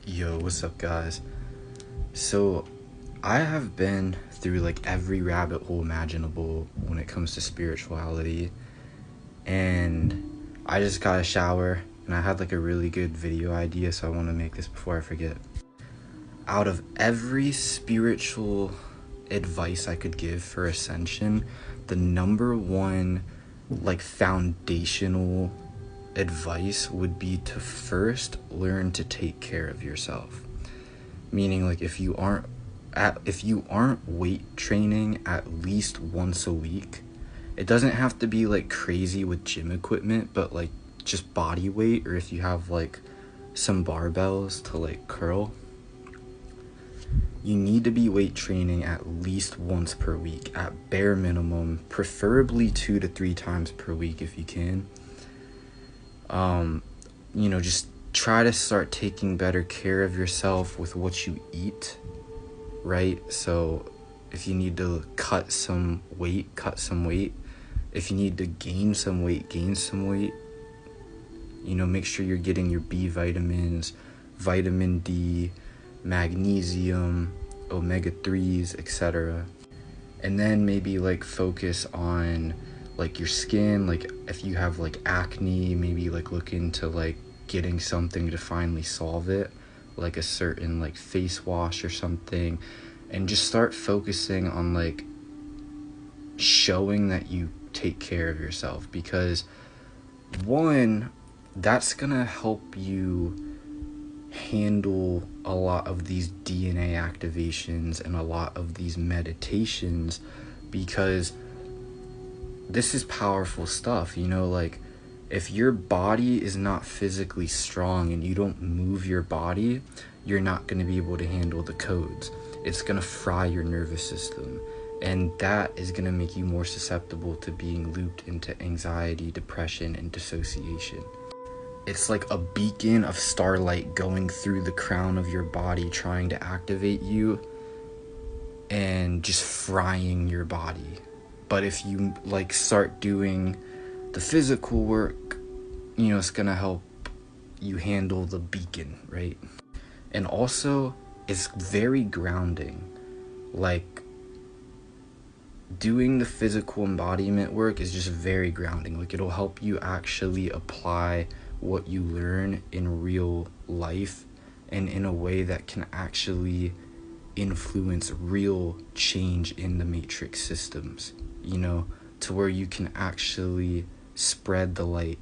Yo, what's up, guys? So, I have been through like every rabbit hole imaginable when it comes to spirituality, and I just got a shower and I had like a really good video idea, so I want to make this before I forget. Out of every spiritual advice I could give for Ascension, the number one like foundational advice would be to first learn to take care of yourself. Meaning, like, if you aren't weight training at least once a week, it doesn't have to be like crazy with gym equipment, but like just body weight, or if you have like some barbells to like curl, you need to be weight training at least once per week at bare minimum, preferably 2 to 3 times per week if you can. Just try to start taking better care of yourself with what you eat, right? So if you need to cut some weight. If you need to gain some weight. Make sure you're getting your B vitamins, vitamin D, magnesium, omega-3s, etc. And then maybe like focus on like your skin. Like if you have like acne, maybe like look into like getting something to finally solve it, like a certain like face wash or something, and just start focusing on like showing that you take care of yourself, because one, that's gonna help you handle a lot of these DNA activations and a lot of these meditations, because this is powerful stuff. Like if your body is not physically strong and you don't move your body, you're not going to be able to handle the codes. It's going to fry your nervous system, and that is going to make you more susceptible to being looped into anxiety, depression, and dissociation. It's like a beacon of starlight going through the crown of your body, trying to activate you and just frying your body. But if you like start doing the physical work, it's gonna help you handle the beacon, right? And also, it's very grounding. Like, doing the physical embodiment work is just very grounding. Like, it'll help you actually apply what you learn in real life and in a way that can actually influence real change in the matrix systems, to where you can actually spread the light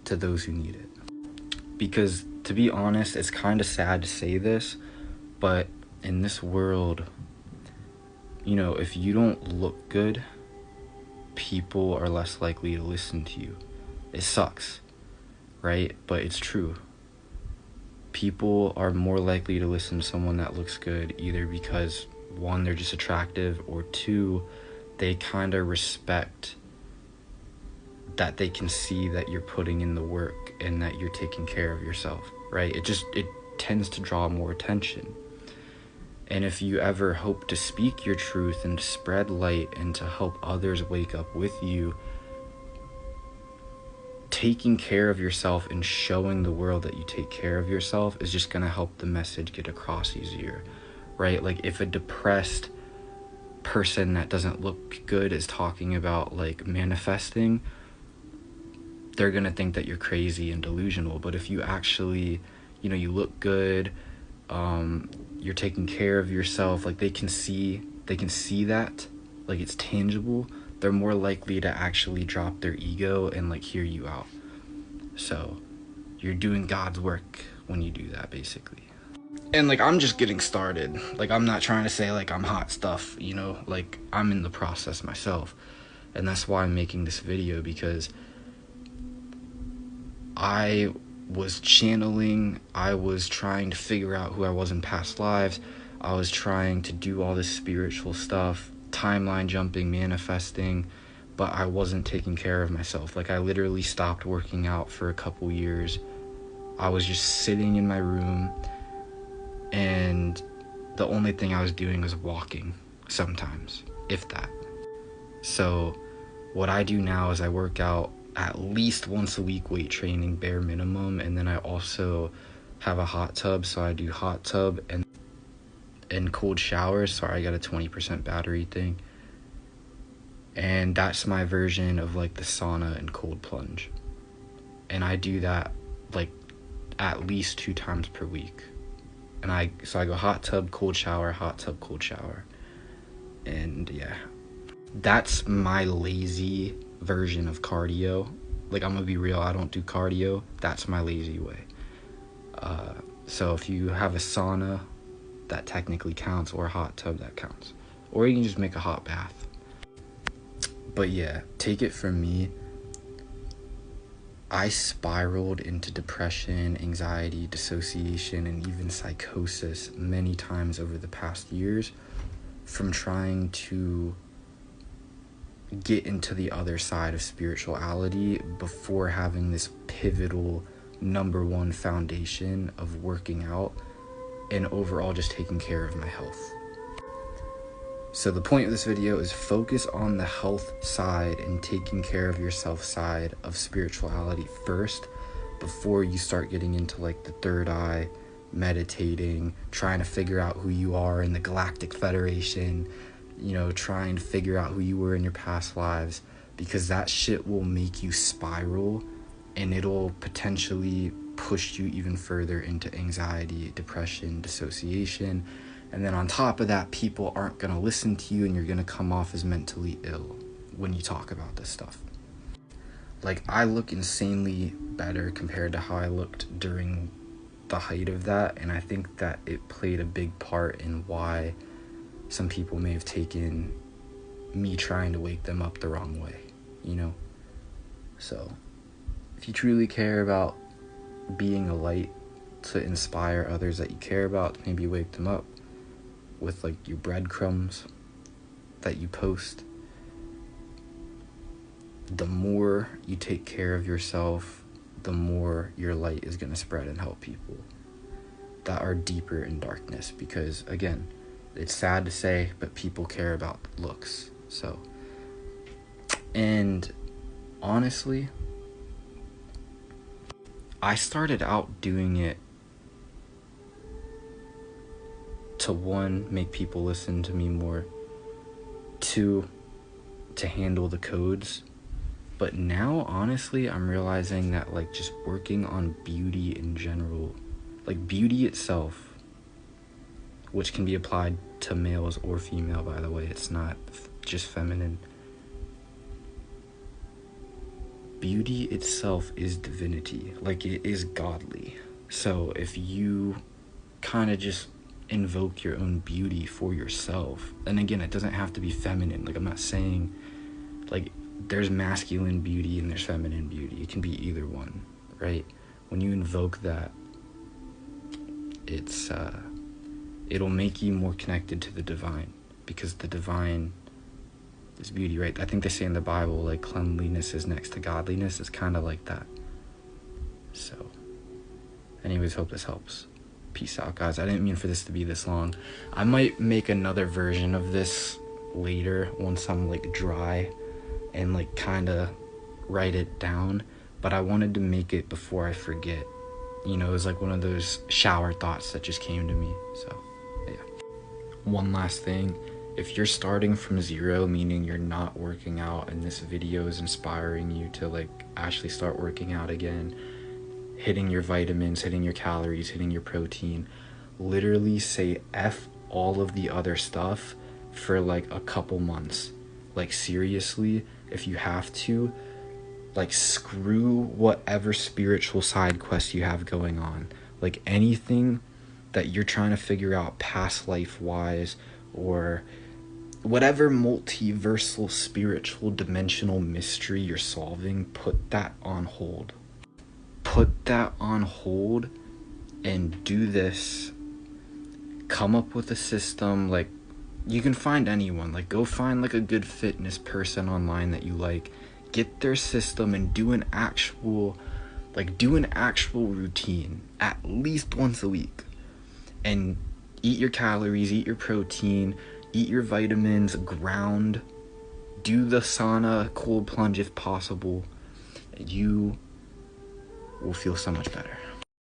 to those who need it. Because to be honest, it's kind of sad to say this, but in this world, if you don't look good, people are less likely to listen to you. It sucks, right? But it's true. People are more likely to listen to someone that looks good, either because one, they're just attractive, or two, they kind of respect that they can see that you're putting in the work and that you're taking care of yourself, right? It tends to draw more attention. And if you ever hope to speak your truth and to spread light and to help others wake up with you, taking care of yourself and showing the world that you take care of yourself is just going to help the message get across easier, right? Like if a depressed person that doesn't look good is talking about like manifesting, they're going to think that you're crazy and delusional. But if you actually, you look good, you're taking care of yourself, like they can see that, like it's tangible, they're more likely to actually drop their ego and like hear you out. So you're doing God's work when you do that, basically. And like, I'm just getting started. Like, I'm not trying to say like I'm hot stuff, like I'm in the process myself. And that's why I'm making this video, because I was channeling, I was trying to figure out who I was in past lives, I was trying to do all this spiritual stuff, timeline jumping, manifesting, but I wasn't taking care of myself. Like, I literally stopped working out for a couple years. I was just sitting in my room, and the only thing I was doing was walking sometimes, if that. So what I do now is I work out at least once a week, weight training, bare minimum, and then I also have a hot tub, so I do hot tub and cold showers. Sorry, I got a 20% battery thing. And that's my version of like the sauna and cold plunge. And I do that like at least 2 times per week. And I go hot tub, cold shower, hot tub, cold shower. And yeah, that's my lazy version of cardio. Like, I'm gonna be real, I don't do cardio. That's my lazy way. So if you have a sauna, that technically counts, or a hot tub, that counts. Or you can just make a hot bath. But yeah, take it from me, I spiraled into depression, anxiety, dissociation, and even psychosis many times over the past years from trying to get into the other side of spirituality before having this pivotal number one foundation of working out and overall just taking care of my health. So the point of this video is focus on the health side and taking care of yourself side of spirituality first before you start getting into like the third eye, meditating, trying to figure out who you are in the Galactic Federation, you know, trying to figure out who you were in your past lives, because that shit will make you spiral and it'll potentially push you even further into anxiety, depression, dissociation. And then on top of that, people aren't going to listen to you and you're going to come off as mentally ill when you talk about this stuff. Like, I look insanely better compared to how I looked during the height of that. And I think that it played a big part in why some people may have taken me trying to wake them up the wrong way, you know? So, if you truly care about being a light to inspire others that you care about, maybe wake them up with like your breadcrumbs that you post, the more you take care of yourself, the more your light is going to spread and help people that are deeper in darkness. Because again, it's sad to say, but people care about looks. So, and honestly, I started out doing it to, 1, make people listen to me more, 2, to handle the codes. But now, honestly, I'm realizing that like just working on beauty in general, like beauty itself, which can be applied to males or female, by the way, it's not just feminine. Beauty itself is divinity, like it is godly. So if you kind of just invoke your own beauty for yourself, and again, it doesn't have to be feminine. Like, I'm not saying, like, there's masculine beauty and there's feminine beauty. It can be either one, right? When you invoke that, it's it'll make you more connected to the divine, because the divine is beauty, right? I think they say in the Bible, like, cleanliness is next to godliness. It's kind of like that. So anyways, hope this helps. Peace out, guys. I didn't mean for this to be this long. I might make another version of this later once I'm like dry and like kind of write it down, but I wanted to make it before I forget. You know, it was like one of those shower thoughts that just came to me. So yeah. One last thing, if you're starting from 0, meaning you're not working out, and this video is inspiring you to like actually start working out again, hitting your vitamins, hitting your calories, hitting your protein, literally say F all of the other stuff for like a couple months. Like, seriously, if you have to, like, screw whatever spiritual side quest you have going on. Like, anything that you're trying to figure out past life wise, or whatever multiversal spiritual dimensional mystery you're solving, put that on hold. Put that on hold and do this. Come up with a system. Like, you can find anyone. Like, go find like a good fitness person online that you like. Get their system and do an actual routine at least once a week. And eat your calories, eat your protein, eat your vitamins, ground, do the sauna, cold plunge if possible. You will feel so much better.